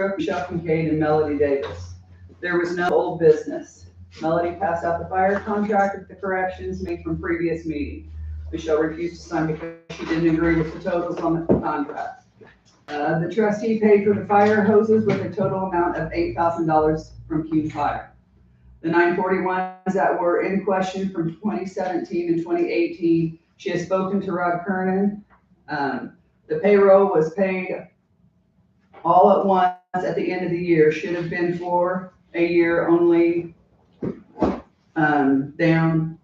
Michelle Kincaid and Melody Davis. There was no old business. Melody passed out the fire contract with the corrections made from previous meeting. Michelle refused to sign because she didn't agree with the totals on the contract. The trustee paid for the fire hoses with a total amount of $8,000 from Cume Fire. The 941s that were in question from 2017 and 2018, she has spoken to Rod Kernan. The payroll was paid all at once at the end of the year. Should have been for a year only, down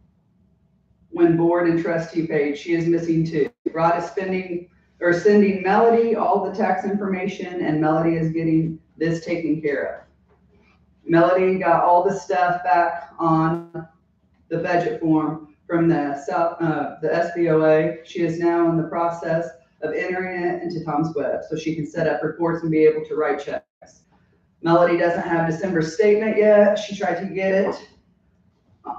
when board and trustee paid. She is missing two. Rod is sending Melody all the tax information, and Melody is getting this taken care of. Melody got all the stuff back on the budget form from the SBOA. She is now in the process of entering it into Tom's Web so she can set up reports and be able to write checks. Melody doesn't have December's statement yet. She tried to get it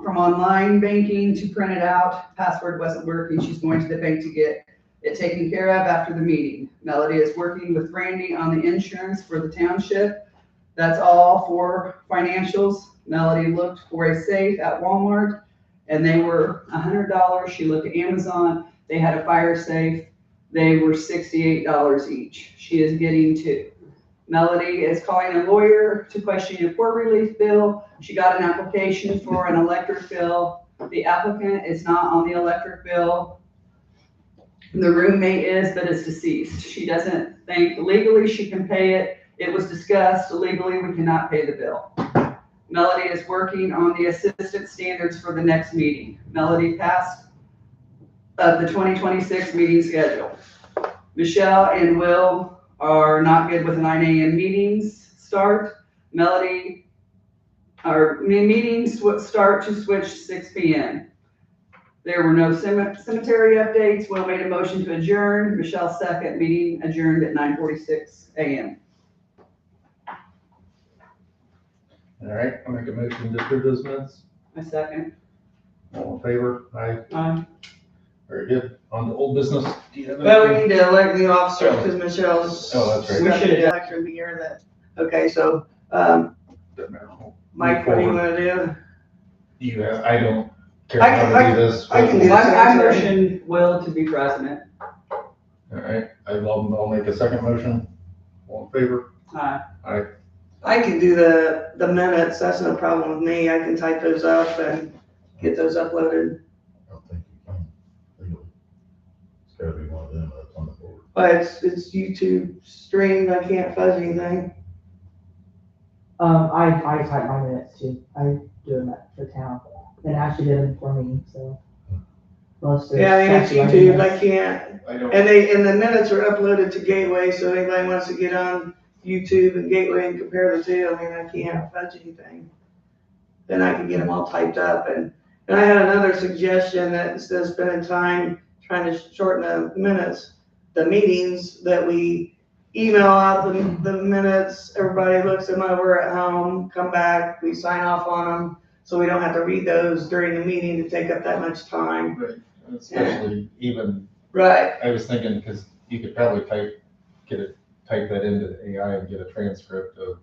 from online banking to print it out. Password wasn't working. She's going to the bank to get it taken care of after the meeting. Melody is working with Randy on the insurance for the township. That's all for financials. Melody looked for a safe at Walmart and they were $100. She looked at Amazon. They had a fire safe. They were $68 each. She is getting two. Melody is calling a lawyer to question a poor relief bill. She got an application for an electric bill. The applicant is not on the electric bill. The roommate is, but is deceased. She doesn't think legally she can pay it. It was discussed, legally we cannot pay the bill. Melody is working on the assistant standards for the next meeting. Melody passed the 2026 meeting schedule. Michelle and Will are not good with 9 a.m. meetings start. Melody, our meetings start to switch 6 p.m. There were no cemetery updates. Will made a motion to adjourn. Michelle second. Meeting adjourned at 9:46 a.m. All right, I'll make a motion to approve those minutes. I second. All in favor? Aye. Aye. Very good. On to old business. Do you have Well, we anything? need to elect new officers because Michelle's. Oh, that's right. We should have elected the year that, okay, so, Mike, what do you wanna do? Do you have, I don't care I how can- to do this. I can do I motion Will to be president. All right, I'll make a second motion. All in favor? Aye. I can do the minutes, that's no problem with me, I can type those up and get those uploaded. I don't think you can legally. It's gotta be one of them that's on the board. But it's YouTube streamed, I can't fuzz anything. I type my minutes too. I do them at the town, and Ashley did them for me, so. Most of Yeah, I mean, it's stuff YouTube, minutes. I can't, I don't. and the minutes are uploaded to Gateway, so anybody wants to get on YouTube and Gateway and compare the two, I mean, I can't fudge anything. Then I can get them all typed up, and I had another suggestion that instead of spending time trying to shorten the minutes, the meetings, that we email out the minutes, everybody looks them over at home, come back, we sign off on them, so we don't have to read those during the meeting to take up that much time. Right, especially even, Right, I was thinking, because you could probably type that into the AI and get a transcript of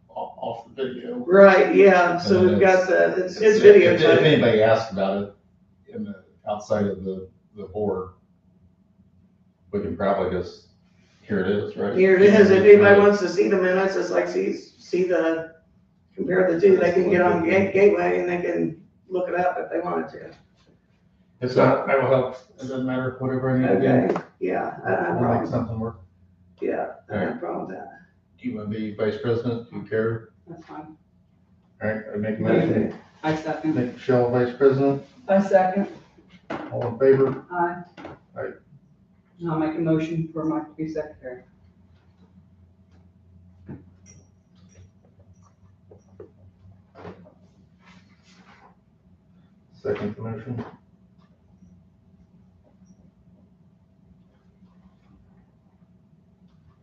off the video. right, yeah, so And we've got it's If videotaped. anybody asks about it outside of the board, we can probably just, here it is, right? Here it is, if anybody wants to see the minutes, it's like, compare the two, they can get on Gateway and they can look it up if they wanted to. It's not, I will help, it doesn't matter, whatever I need to do. Okay, yeah, I don't have a We'll make problem, something work. yeah, I don't have a problem with that. Do you want to be vice president? Do you care? That's fine. All right, I make a motion. I second. Make Michelle vice president. I second. All in favor? Aye. Aye. I'll make a motion for Mike to be secretary. Second motion.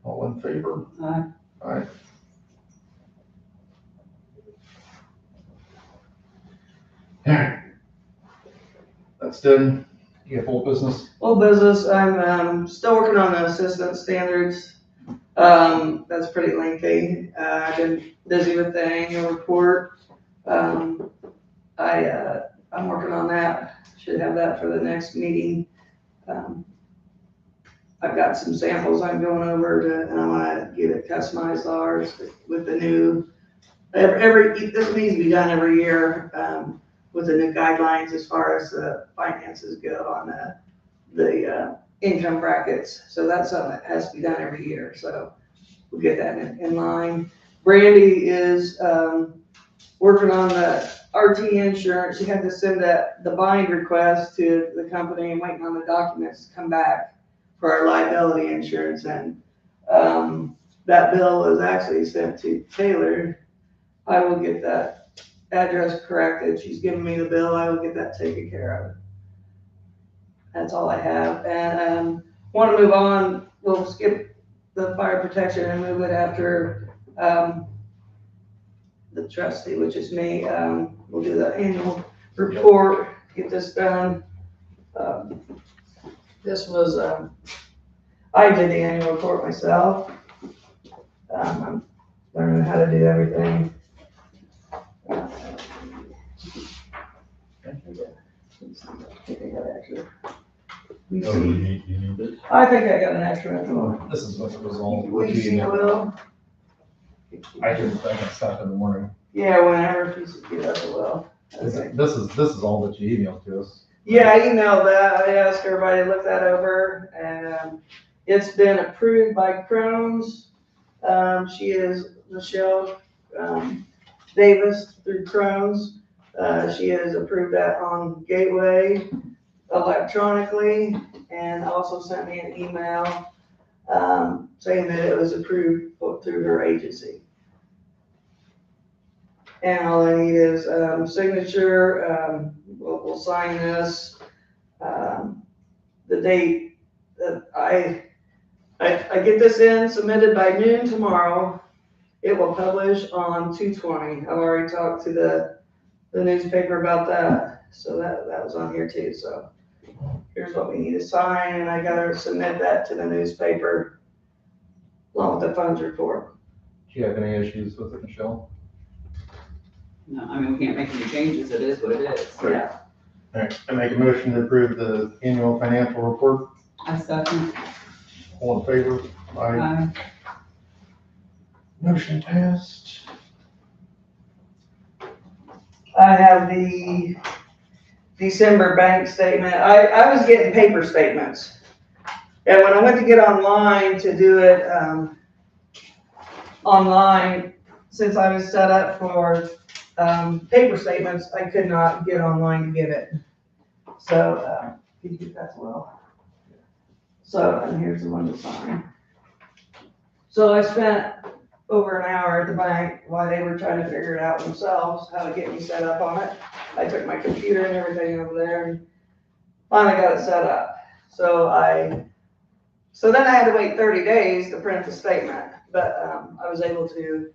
All in favor? Aye. Aye. All right. That's done. You have full business? Old business, I'm, still working on the assistant standards. That's pretty lengthy. I've been busy with the annual report. I'm working on that. Should have that for the next meeting. I've got some samples I'm going over and I wanna get it customized ours with the new, this needs to be done every year, with the new guidelines as far as the finances go on the income brackets. So that's something that has to be done every year, so we'll get that in line. Brandy is, working on the RT insurance. She had to send the bind request to the company and waiting on the documents to come back for our liability insurance, and that bill was actually sent to Taylor. I will get that address corrected. She's given me the bill. I will get that taken care of. That's all I have, and want to move on. We'll skip the fire protection and move it after the trustee, which is me. We'll do the annual report, get this done. This was, I did the annual report myself. I'm learning how to do everything. Oh, you need this? I think I got an extra one. This is what was all. We see Will. I can start in the morning. Yeah, whenever she's get up, it will. Okay. This is all that you emailed to us. Yeah, I emailed that. I asked everybody to look that over, and it's been approved by Crohn's. She is Michelle Davis through Crohn's. She has approved that on Gateway electronically, and also sent me an email saying that it was approved through her agency. And all I need is signature. We'll sign this. The date that I get this in, submitted by noon tomorrow. It will publish on 2/20. I've already talked to the newspaper about that, so that was on here too. So here's what we need to sign, and I gotta submit that to the newspaper along with the funds report. Do you have any issues with it, Michelle? No, I mean, we can't make any changes. It is what it is. Yeah. All right, I make a motion to approve the annual financial report. I second. All in favor? Aye. Motion passed. I have the December bank statement. I was getting paper statements. And when I went to get online to do it, online, since I was set up for, paper statements, I could not get online to get it. So, you get that as well. So, and here's the one to sign. So I spent over an hour at the bank while they were trying to figure it out themselves, how to get me set up on it. I took my computer and everything over there and finally got it set up. So then I had to wait 30 days to print the statement, but I was able to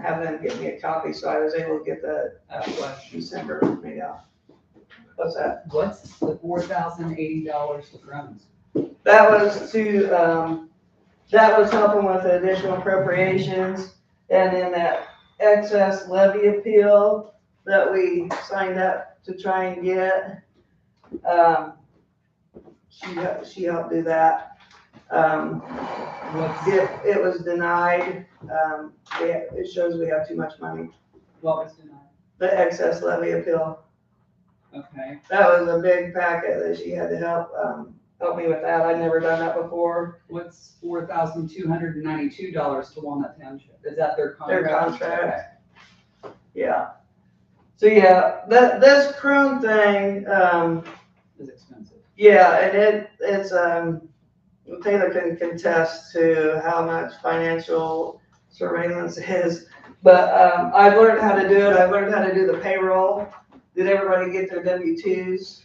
have them get me a copy, so I was able to get the December made out. What's that? What's the $4,080 to Crohn's? That was to, that was helping with the additional appropriations, and then that excess levy appeal that we signed up to try and get. She helped do that. It was denied. It shows we have too much money. What was denied? The excess levy appeal. Okay. That was a big packet that she had to help me with that. I'd never done that before. What's $4,292 to Walnut Township? Is that their contract? Their contract. Yeah. So yeah, this Crohn thing, Is expensive. yeah, and it's Taylor can contest to how much financial surveillance is, but I've learned how to do it. I've learned how to do the payroll. Did everybody get their W-2s?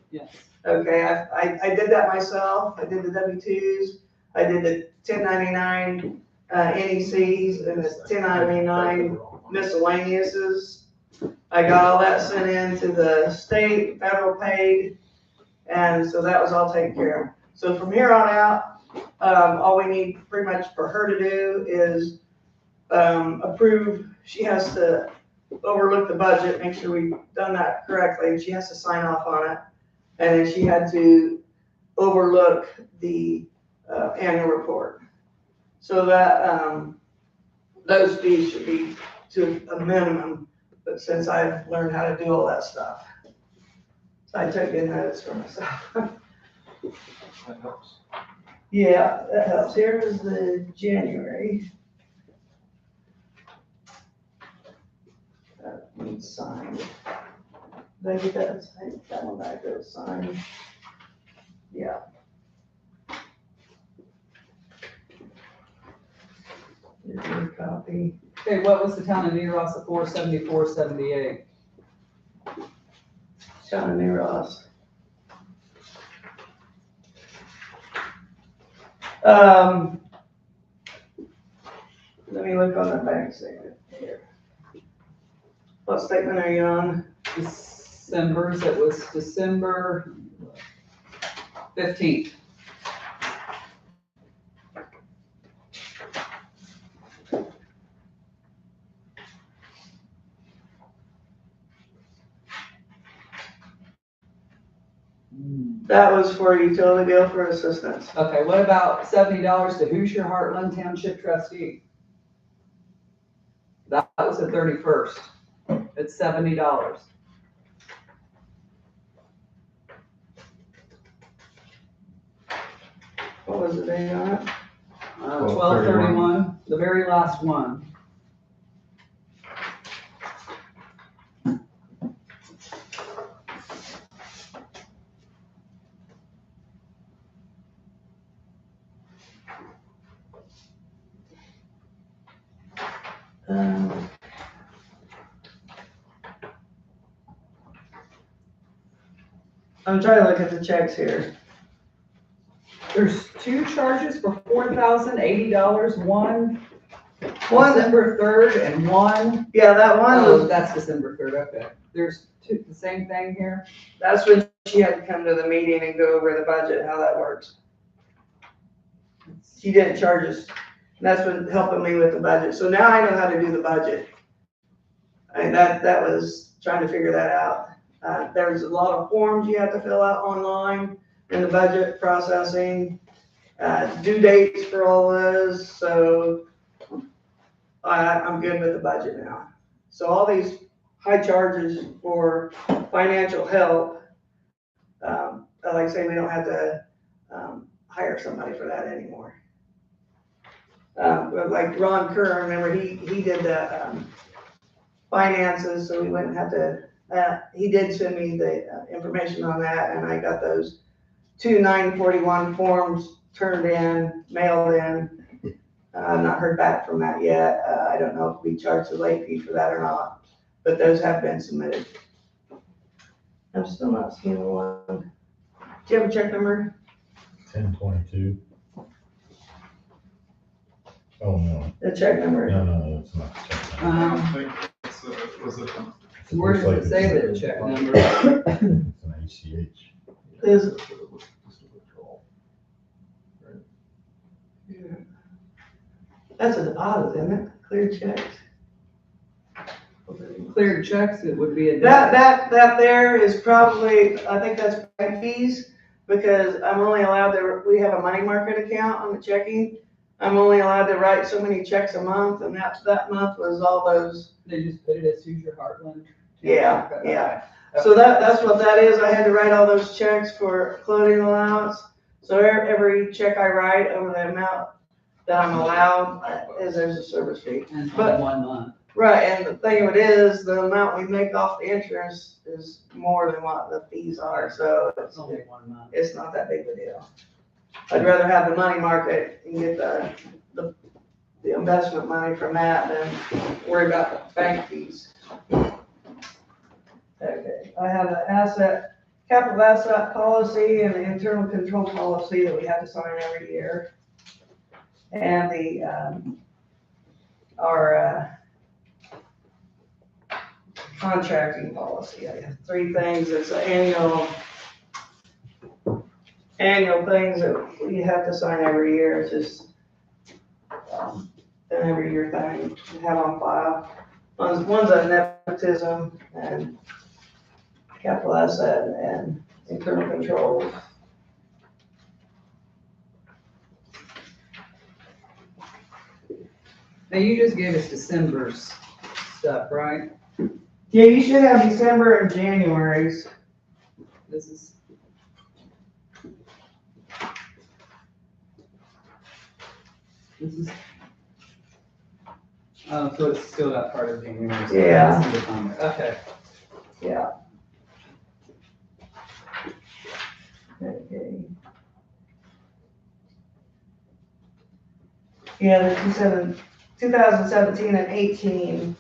Yes. Okay, I did that myself. I did the W-2s. I did the 1099 NECs and the 1099 miscellaneouses. I got all that sent in to the state, federal paid, and so that was all taken care of. So from here on out, All we need pretty much for her to do is, approve, she has to overlook the budget, make sure we've done that correctly, and she has to sign off on it. And then she had to overlook the, annual report. So that, those fees should be to a minimum, but since I've learned how to do all that stuff. So I took in notes for myself. That helps. Yeah, that helps. Here is the January. That needs signed. Did I get that signed? That one back there was signed. Yeah. Here's your copy. Okay, what was the town of New Ross at 474.78? Town of New Ross. Let me look on the bank statement here. What statement are you on? December's, it was December 15th. That was for utility bill for assistance. Okay, what about $70 to Hoosier Heartland Township trustee? That was the 31st. It's $70. What was the date on it? 12/31, the very last one. I'm trying to look at the checks here. There's two charges for $4,080, one One, December 3rd and one, yeah, that one oh, was, that's December 3rd, okay. There's two, the same thing here? that's when she had to come to the meeting and go over the budget, how that works. She didn't charge us. That's what helping me with the budget. So now I know how to do the budget. And that was trying to figure that out. There's a lot of forms you have to fill out online in the budget processing, due dates for all those. So I'm good with the budget now. So all these high charges for financial help, like I say, we don't have to hire somebody for that anymore. But like Ron Kerr, remember, he did the finances, so we wouldn't have to, he did send me the information on that, and I got those 2 941 forms turned in, mailed in. I've not heard back from that yet. I don't know if we charge the late fee for that or not, but those have been submitted. I'm still not seeing one. Do you have a check number? 1022. Oh, no, The check number? no, it's not. I think it's, was it? Where does it say the check number? It's an ACH. Is, Just a withdrawal. that's a deposit, isn't it? Clear checks. Cleared checks, it would be a. That there is probably, I think that's bank fees, because I'm only allowed to, we have a money market account on the checking. I'm only allowed to write so many checks a month, and that month was all those, They just put it as Hoosier Heartland. yeah, yeah. So that's what that is. I had to write all those checks for clothing allowance. So every check I write over the amount that I'm allowed, there's a service fee. And for But- 1 month. Right, and the thing of it is, the amount we make off the interest is more than what the fees are, so It's only 1 month. it's not that big of a deal. I'd rather have the money market and get the investment money from that than worry about the bank fees. Okay, I have an capital asset policy and the internal control policy that we have to sign every year. And our contracting policy. I have 3 things. It's an annual annual things that you have to sign every year. It's just an every year thing to have on file. One's a nepotism and capital asset and internal controls. Now, you just gave us December's stuff, right? Yeah, you should have December and January's. This is. This is. Oh, so it's still got part of January. so Yeah. that's in the comment. Okay. Yeah. Okay. Yeah, the 2017 and 18,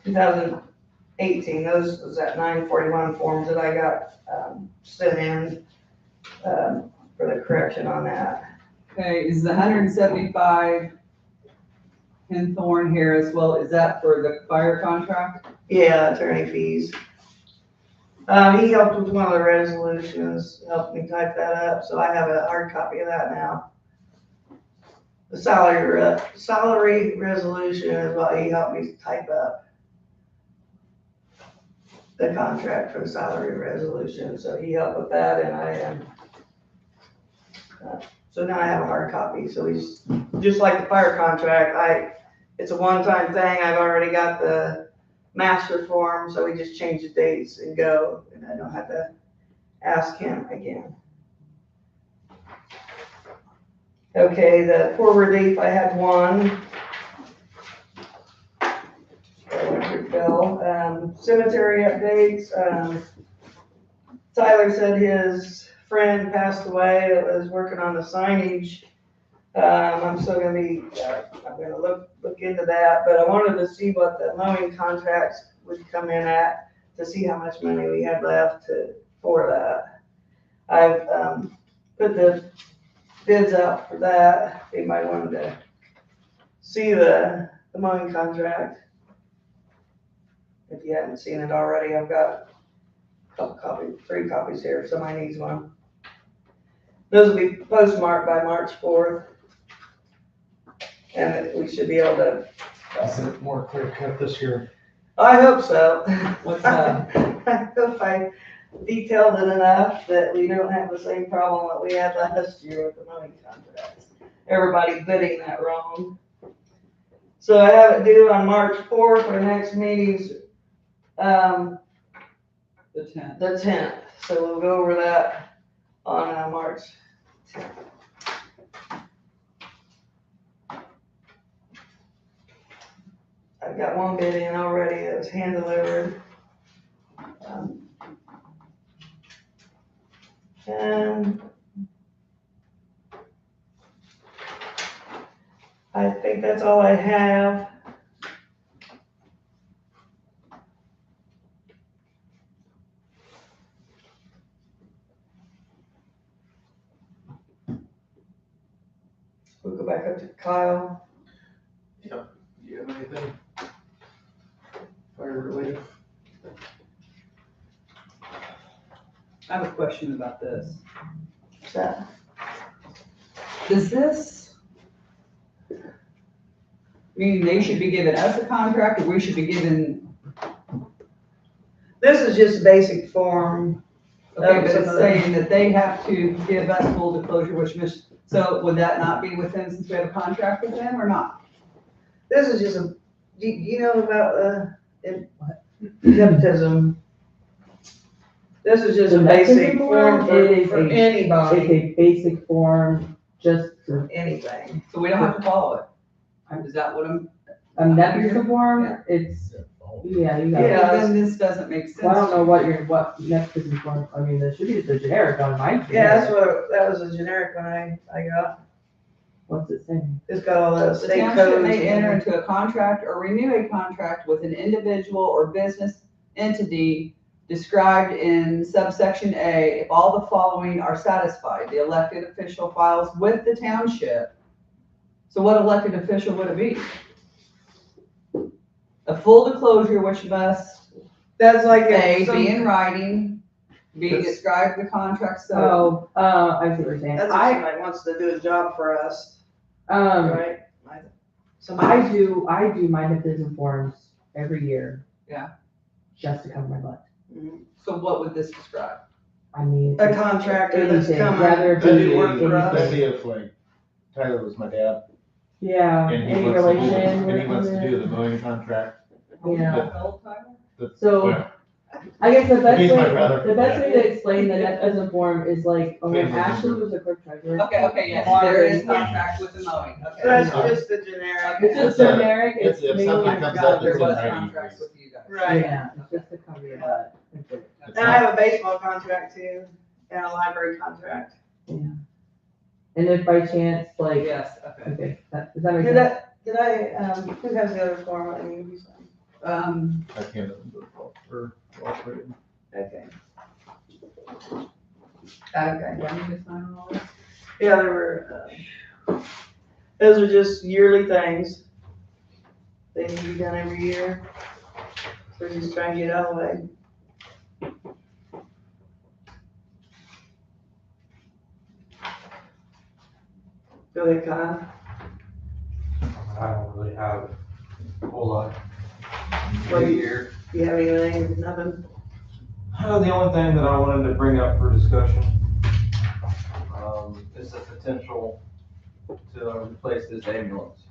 2018, those was that 941 forms that I got sent in for the correction on that. Okay, is the 175 Hinthorn Harris, well, is that for the fire contract? Yeah, attorney fees. He helped with one of the resolutions, helped me type that up, so I have a hard copy of that now. The salary resolution is what he helped me type up. The contract for the salary resolution, so he helped with that and I am. So now I have a hard copy, so he's, just like the fire contract, it's a one-time thing, I've already got the master form, so we just change the dates and go, and I don't have to ask him again. Okay, the poor relief, I had one. Cemetery updates, Tyler said his friend passed away that was working on the signage. I'm still gonna be, I'm gonna look into that, but I wanted to see what the mowing contracts would come in at, to see how much money we had left for that. I've, put the bids out for that, if anybody wanted to see the mowing contract. If you haven't seen it already, I've got a couple copies, 3 copies here, if somebody needs one. Those will be postmarked by March 4th. And we should be able to. Is it more clear cut this year? I hope so. What's that? I hope I detailed it enough that we don't have the same problem that we had last year with the mowing contracts. Everybody bidding that wrong. So I have it due on March 4th, our next meeting's, The 10th. the 10th. So we'll go over that on March 10th. I've got one bid in already that was hand delivered. And I think that's all I have. We'll go back up to Kyle. Do you have anything? Fire related? I have a question about this. What's that? Does this mean they should be giving us a contract, or we should be giving, This is just basic form. okay, but it's saying that they have to give us full disclosure, so would that not be with them since we have a contract with them or not? This is just a, do you know about, nepotism? This is just a The basic nepotism form form is for It's anybody, a basic form, just for anything. So we don't have to follow it. Is that what I'm? a nepotism Yeah. form, it's, yeah, you got it. Yeah. Then this doesn't make sense. Well, I don't know what nepotism form, I mean, there should be the generic on mine. Yeah, that was a generic one I got. What's it saying? It's got all the The state township codes. may enter into a contract or renew a contract with an individual or business entity described in subsection A if all the following are satisfied. The elected official files with the township. So what elected official would it be? A full disclosure which must That's like A, if be in some, writing, Being described the contract, so, I see what you're saying. That's if somebody wants to do a job for us, right? I Somebody, do my baptism forms every year. Yeah. Just to cover my butt. so what would this describe? I mean. a contractor that's Anything, coming rather to be do work for anything. us. Maybe if like Tyler was my dad Yeah, and he any wants to do, relation. and he wants to with do it. the mowing contract. Yeah. Old title? So, Well, I guess the best He's my way, brother. the best way to explain the baptism form is like, when Family Ashley member. was a clerk treasurer. Okay, yes, there is contract with the mowing, okay. That's just the generic. It's just It's a- generic, it's if mainly. something I comes forgot up, there it's in was writing. contracts with you guys. Right. Yeah, it's just to cover your butt. That's it. And I have a baseball contract too, and a library contract. And if by chance, like, Yes, okay. okay, does that make Did sense? who has the other form that needs to be signed? I can't, or, Okay. Okay, let me just sign all this. Yeah, there were, those are just yearly things. They need to be done every year. So we're just trying to get out of the way. Go ahead, Kyle. I don't really have a whole lot. Well, you- Here. You have anything, nothing? The only thing that I wanted to bring up for discussion, is the potential to replace this ambulance.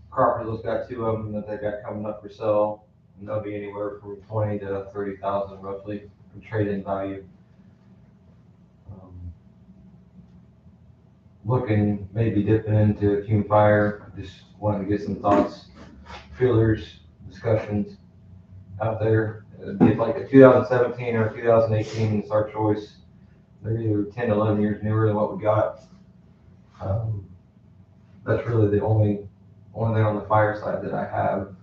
Crawfordsville's got two of them that they got coming up for sale, and they'll be anywhere from 20 to 30,000 roughly from trade-in value. Looking, maybe dipping into Cume Fire, just wanted to get some thoughts, feelers, discussions out there. It'd be like a 2017 or 2018, it's our choice. They're either 10 to 11 years newer than what we got. That's really the only thing on the fire side that I have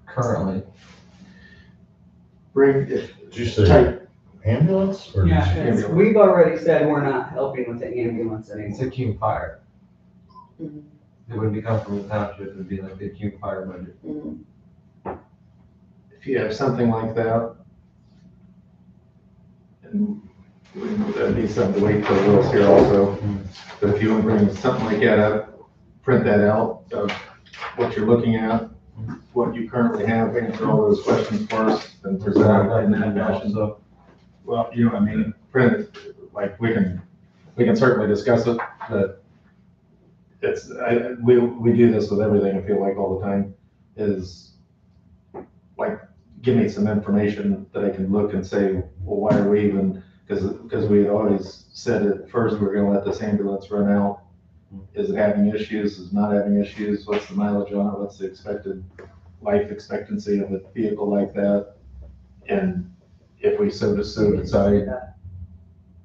currently. Bring, Did you say ambulance or? did Yeah, you- because we've already said we're not helping with the ambulance It's anymore. a Cume Fire. Mhm. It wouldn't be coming from the township, it'd be like the Cume Fire budget. if you have something like that, and that'd be something to wait till Will's here also. But if you want to bring something like that up, print that out of what you're looking at, what you currently have, answer all those questions first, and present it in that fashion. So, Well, you know what I mean, print it, like, we can certainly discuss it, but it's, we do this with everything, I feel like, all the time, is, like, give me some information that I can look and say, well, why are we even, because we had always said at first, we're gonna let this ambulance run out. Is it having issues, is it not having issues, what's the mileage on it, what's the expected life expectancy of a vehicle like that? And if we so decide,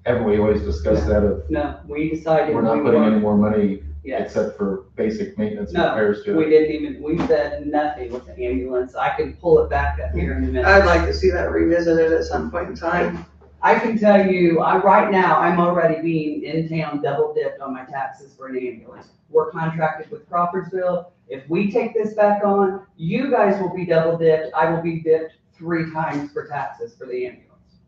haven't we always discussed that of, No, we decided. we're not we putting any weren't- more money Yes, except for basic maintenance and No, repairs to we it? didn't even, we said nothing with the ambulance. I can pull it back up here in a minute. I'd like to see that revisited at some point in time. I can tell you, right now, I'm already being in town double dipped on my taxes for an ambulance. We're contracted with Crawfordsville. If we take this back on, you guys will be double dipped. I will be dipped 3 times for taxes for the ambulance.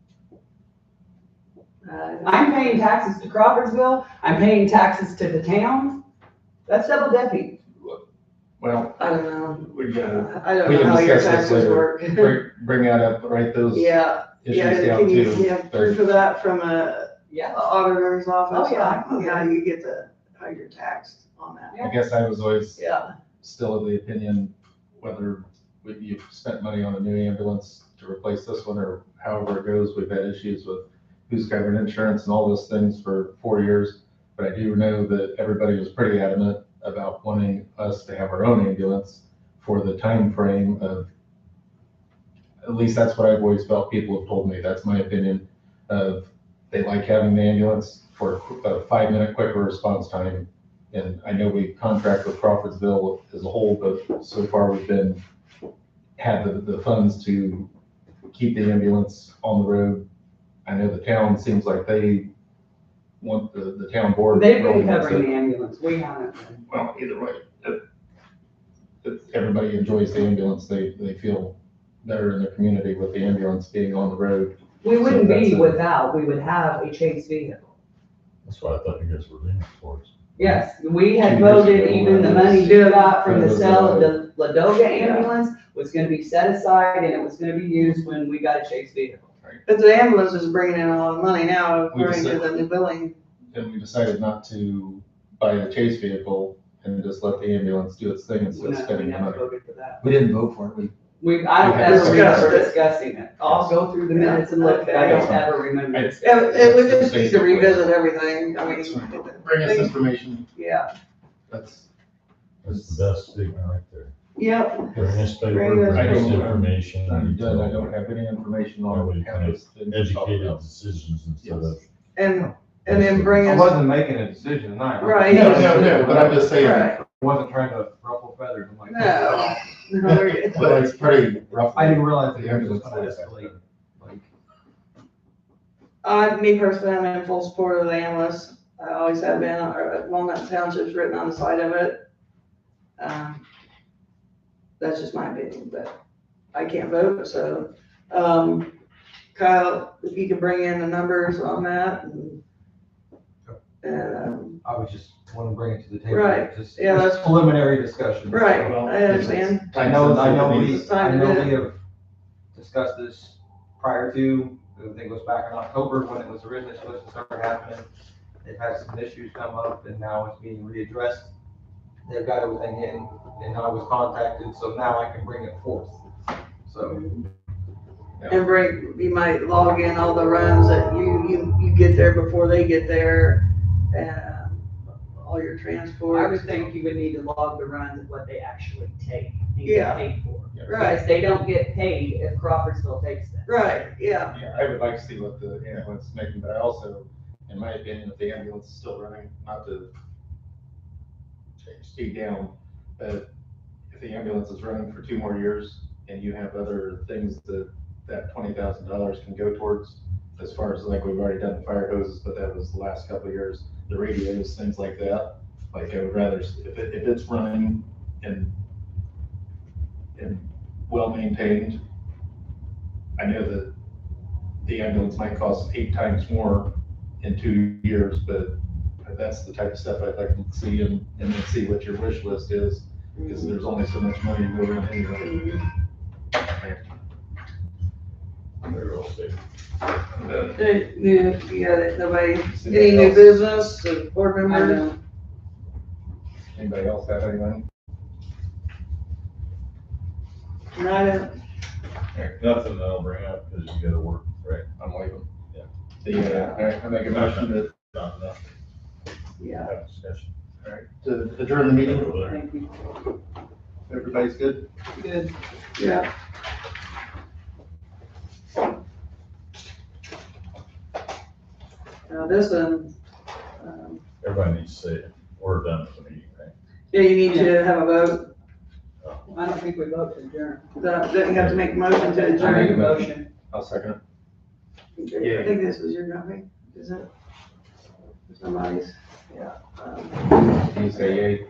I'm paying taxes to Crawfordsville. I'm paying taxes to the town. That's double dipping. Well, I don't know. we gotta, I don't we know can how your discuss this taxes later. work. Bring that up, write those Yeah, issues yeah, down can you too. have proof of that from a Yeah. auditor's office? Oh, yeah. On how you get how you're taxed on that. I guess I was always Yeah, still of the opinion, whether you've spent money on a new ambulance to replace this one or however it goes, we've had issues with who's covering insurance and all those things for 4 years. But I do know that everybody was pretty adamant about wanting us to have our own ambulance for the time frame of, at least that's what I've always felt, people have told me, that's my opinion, of they like having the ambulance for a 5-minute quicker response time. And I know we contract with Crawfordsville as a whole, but so far we've had the funds to keep the ambulance on the road. I know the town seems like they want the town board. They've really been wants covering it. the ambulance. We haven't been. Well, either way, if everybody enjoys the ambulance, they feel better in the community with the ambulance being on the road. We wouldn't that's be it. without, we would have a chase vehicle. That's why I thought you guys were leaning towards. Yes, we had 2 years voted ago, even the when it money was- you got from the when it was, sale of the Ladoga ambulance was gonna be set aside and it was gonna be used when we got a chase vehicle. But the ambulance is bringing in a lot of money now, We according to just- the new billing. And we decided not to buy the chase vehicle and just let the ambulance do its thing instead No, of we spending the never money. voted for that. We didn't vote for it. I don't We had ever discussed remember it. discussing it. I'll go through the minutes and look, but I don't ever remember. It's- Yeah, it would just be to Basically. revisit everything, I That's fine. mean. Bring us information. Yeah, That's, That's the best statement right there. yep, Bring us paper, Bring us bring us paper. information. I'm done. I don't have any information on Nobody how can this thing is talked Educated about. decisions instead of. and then bring I us, wasn't making a decision tonight. Right. No, but I'm just saying, right, I wasn't trying to ruffle feathers. I'm like, no, no, we're good. but it's pretty rough. I didn't realize that The it was ambulance gonna is- escalate. Like, Me personally, I'm in full support of the ambulance. I always have been, or Walnut Township's written on the side of it. That's just my opinion, but I can't vote, so, Kyle, if you could bring in the numbers on that and, I was just wanting to bring it to the table. Right. Just Yeah, that's- just preliminary discussion. right, Well, I understand. I know It's time to do it. we have discussed this prior to, I think it was back in October when it was originally supposed to start happening. They've had some issues come up and now it's being readdressed. They've got everything in and I was contacted, so now I can bring it forth. So, And you might log in all the runs that you get there before they get there, and all your transport. I would think you would need to log the runs of what they actually take and Yeah. get paid for. Right, Because they don't get paid if Crawfordsville takes them. right, yeah, Yeah, I would like to see what the ambulance is making, but I also, in my opinion, if the ambulance is still running, not to speed down, but if the ambulance is running for 2 more years and you have other things that $20,000 can go towards, as far as like we've already done the fire hoses, but that was the last couple of years, the radios, things like that. Like I would rather, if it's running and well-maintained, I know that the ambulance might cost 8 times more in 2 years, but that's the type of stuff I'd like to see and then see what your wish list is, because there's only so much money to go around anyway. They're all safe. You got it, nobody, any new business, the board I members? know. Anybody else have anything? No, Nothing that I'll bring up, because you gotta work, right? I'm leaving. Yeah. I make a motion to, Not enough, yeah, have discussion. to adjourn the meeting. Thank you. Everybody's good? Good. yeah. Now this one, Everybody needs to say, it. We're done with the meeting, right? yeah, you need to have a vote, I don't think we vote to adjourn. don't you have to make a motion to I make a adjourn? motion. I'll second it. I think this was your copy, is it? Somebody's, yeah. You say yay.